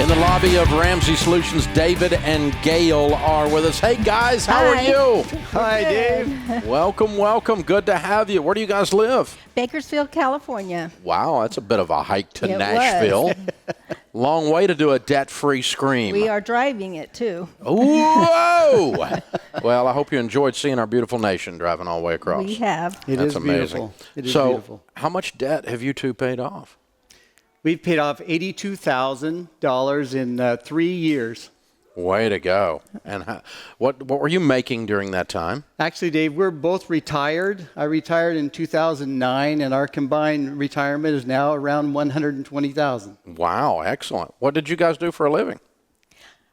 In the lobby of Ramsey Solutions, David and Gail are with us. Hey, guys, how are you? Hi, Dave. Welcome, welcome. Good to have you. Where do you guys live? Bakersfield, California. Wow, that's a bit of a hike to It Nashville. Long way to do a debt-free scream. We are driving it, too. Whoa! Well, I hope you enjoyed seeing our beautiful nation driving all the way across. We have. That's amazing. Beautiful. It is so, beautiful. How much debt have you two paid off? We've paid off $82,000 in 3 years. Way to go. And what were you making during that time? Actually, Dave, we're both retired. I retired in 2009, and our combined retirement is now around $120,000. Wow, excellent. What did you guys do for a living?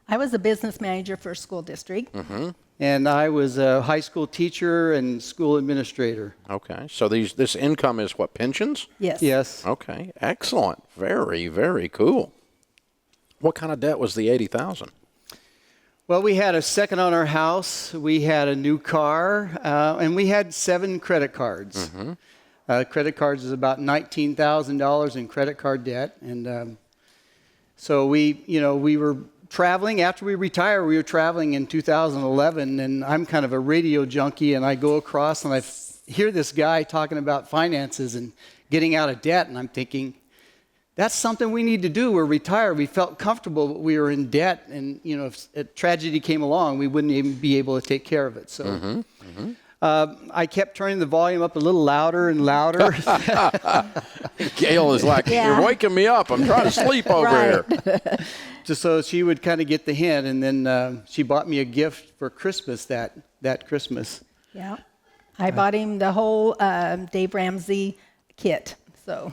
I was a business manager for a school district. Mm-hmm. And I was a high school teacher and school administrator. Okay, so this income is what, pensions? Yes. Yes. Okay, excellent. Very, very cool. What kind of debt was the $80,000? Well, we had a second on our house. We had a new car, and we had 7 credit cards. Mm-hmm. Credit cards is about $19,000 in credit card debt, and so we were traveling. After we retired, we were traveling in 2011, and I'm kind of a radio junkie, and I go across and I hear this guy talking about finances and getting out of debt, and I'm thinking, that's something we need to do. We're retired. We felt comfortable, but we were in debt, and if a tragedy came along, we wouldn't even be able to take care of it. So I kept turning the volume up a little louder and louder. Gail is like, you're waking me up. I'm trying to sleep over here. Just so she would kind of get the hint, and then she bought me a gift for Christmas that Christmas. Yeah. I bought him the whole Dave Ramsey kit. So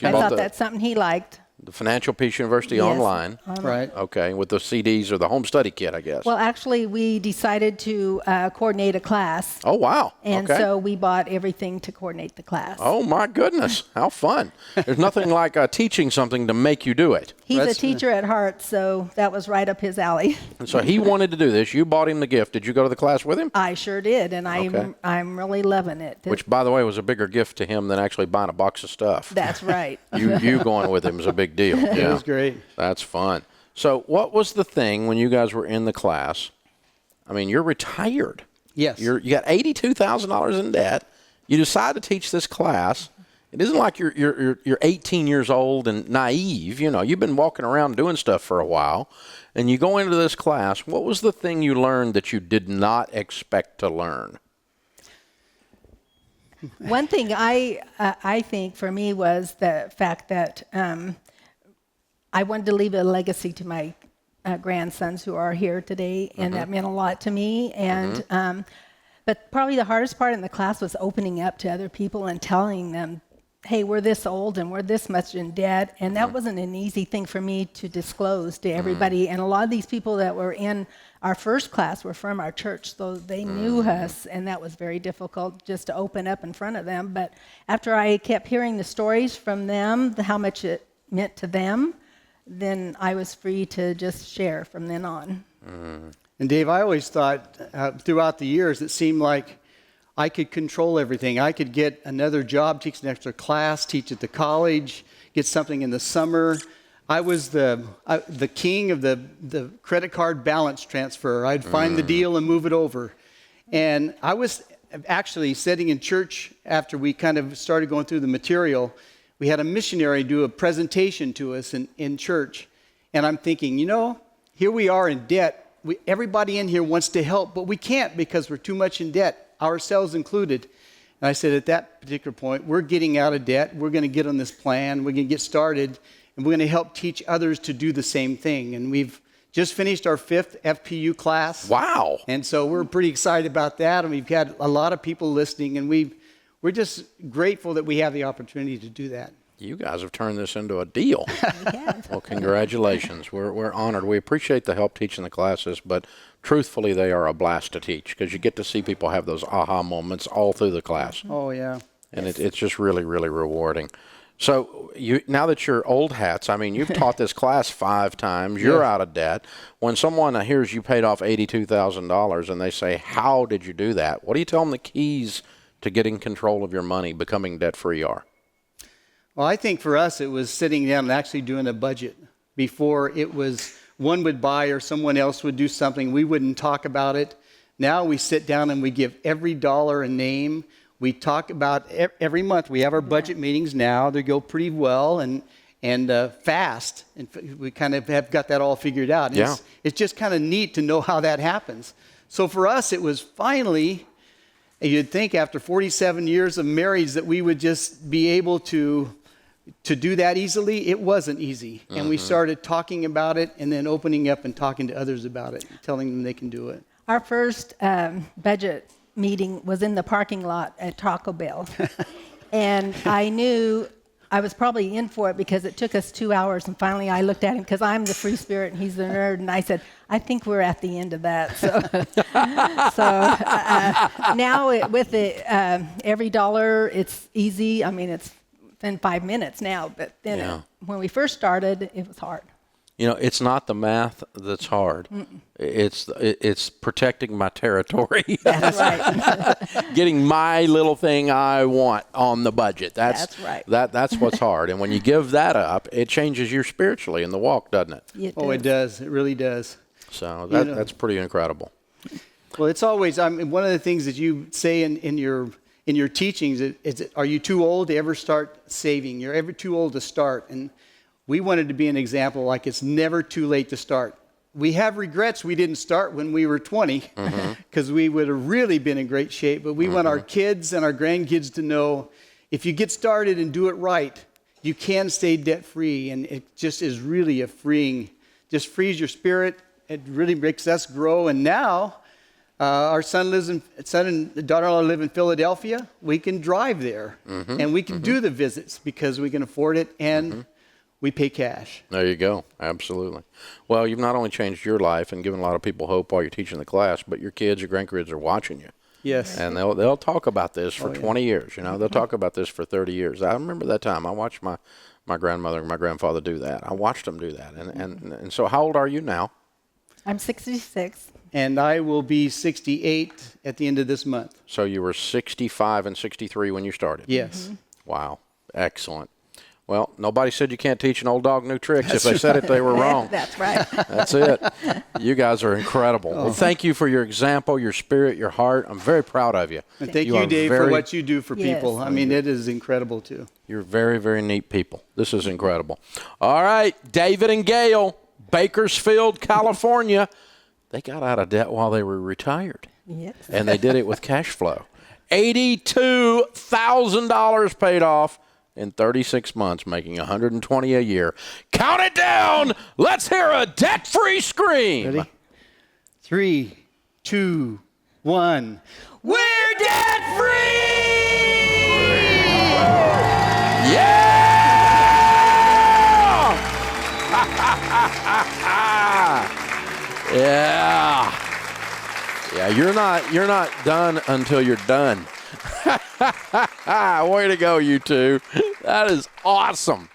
I thought that's something he liked. The Financial Peace University online. Right. Okay, with the CDs or the home study kit, I guess. Well, actually, we decided to coordinate a class. Oh, wow. And so we bought everything to coordinate the class. Oh, my goodness. How fun. There's nothing like teaching something to make you do it. He's a teacher at heart, so that was right up his alley. And so he wanted to do this. You bought him the gift. Did you go to the class with him? I sure did, and I'm really loving it. Which, by the way, was a bigger gift to him than actually buying a box of stuff. That's right. You going with him is a big deal. It was great. That's fun. So what was the thing when you guys were in the class? I mean, you're retired. Yes. You got $82,000 in debt. You decide to teach this class. It isn't like you're 18 years old and naive. You've been walking around doing stuff for a while, and you go into this class. What was the thing you learned that you did not expect to learn? One thing I think for me was the fact that I wanted to leave a legacy to my grandsons who are here today, and that meant a lot to me. And but probably the hardest part in the class was opening up to other people and telling them, hey, we're this old and we're this much in debt. And that wasn't an easy thing for me to disclose to everybody. And a lot of these people that were in our first class were from our church, so they knew us, and that was very difficult just to open up in front of them. But after I kept hearing the stories from them, how much it meant to them, then I was free to just share from then on. And Dave, I always thought throughout the years, it seemed like I could control everything. I could get another job, teach an extra class, teach at the college, get something in the summer. I was the king of the credit card balance transfer. I'd find the deal and move it over. And I was actually sitting in church after we kind of started going through the material. We had a missionary do a presentation to us in church. And I'm thinking, here we are in debt. Everybody in here wants to help, but we can't because we're too much in debt, ourselves included. And I said, at that particular point, we're getting out of debt. We're going to get on this plan. We're going to get started, and we're going to help teach others to do the same thing. And we've just finished our 5th FPU class. Wow. And so we're pretty excited about that, and we've had a lot of people listening, and we're just grateful that we have the opportunity to do that. You guys have turned this into a deal. Well, congratulations. We're honored. We appreciate the help teaching the classes, but truthfully, they are a blast to teach because you get to see people have those aha moments all through the class. Oh, yeah. And it's just really, really rewarding. So now that you're old hats, I mean, you've taught this class 5 times. You're out of debt. When someone hears you paid off $82,000 and they say, how did you do that? What do you tell them the keys to getting control of your money, becoming debt-free are? Well, I think for us, it was sitting down and actually doing a budget. Before it was one would buy or someone else would do something. We wouldn't talk about it. Now we sit down and we give every dollar a name. We talk about every month. We have our budget meetings now. They go pretty well and fast. And we kind of have got that all figured out. Yeah. It's just kind of neat to know how that happens. So for us, it was finally, you'd think after 47 years of marriage that we would just be able to do that easily. It wasn't easy. And we started talking about it and then opening up and talking to others about it, telling them they can do it. Our first budget meeting was in the parking lot at Taco Bell. And I knew I was probably in for it because it took us 2 hours. And finally I looked at him because I'm the free spirit and he's the nerd. And I said, I think we're at the end of that. So, now with every dollar, it's easy. I mean, it's in 5 minutes now. But then when we first started, it was hard. You know, it's not the math that's hard. It's protecting my territory. That's right. Getting my little thing I want on the budget. That's right. That's what's hard. And when you give that up, it changes you spiritually in the walk, doesn't it? It does. It really does. So that's pretty incredible. Well, it's always, one of the things that you say in your teachings is, are you too old to ever start saving? You're ever too old to start. And we wanted to be an example, like it's never too late to start. We have regrets we didn't start when we were 20 because we would have really been in great shape. But we want our kids and our grandkids to know if you get started and do it right, you can stay debt-free. And it just is really just frees your spirit. It really makes us grow. And now our son and daughter-in-law live in Philadelphia. We can drive there and we can do the visits because we can afford it. And we pay cash. There you go. Absolutely. Well, you've not only changed your life and given a lot of people hope while you're teaching the class, but your kids, your grandkids are watching you. Yes. And they'll talk about this for 20 years. You know, they'll talk about this for 30 years. I remember that time. I watched my grandmother and my grandfather do that. I watched them do that. And so how old are you now? I'm 66. And I will be 68 at the end of this month. So you were 65 and 63 when you started? Yes. Wow. Excellent. Well, nobody said you can't teach an old dog new tricks. If they said it, they were wrong. That's right. That's it. You guys are incredible. Well, thank you for your example, your spirit, your heart. I'm very proud of you. And thank you, Dave, for what you do for people. I mean, it is incredible, too. You're very, very neat people. This is incredible. All right, David and Gail, Bakersfield, California. They got out of debt while they were retired. Yes. And they did it with cash flow. $82,000 paid off in 36 months, making $120 a year. Count it down. Let's hear a debt-free scream. Ready? 3, 2, 1. We're debt-free! Yeah! Yeah. Yeah, you're not done until you're done. Way to go, you two. That is awesome.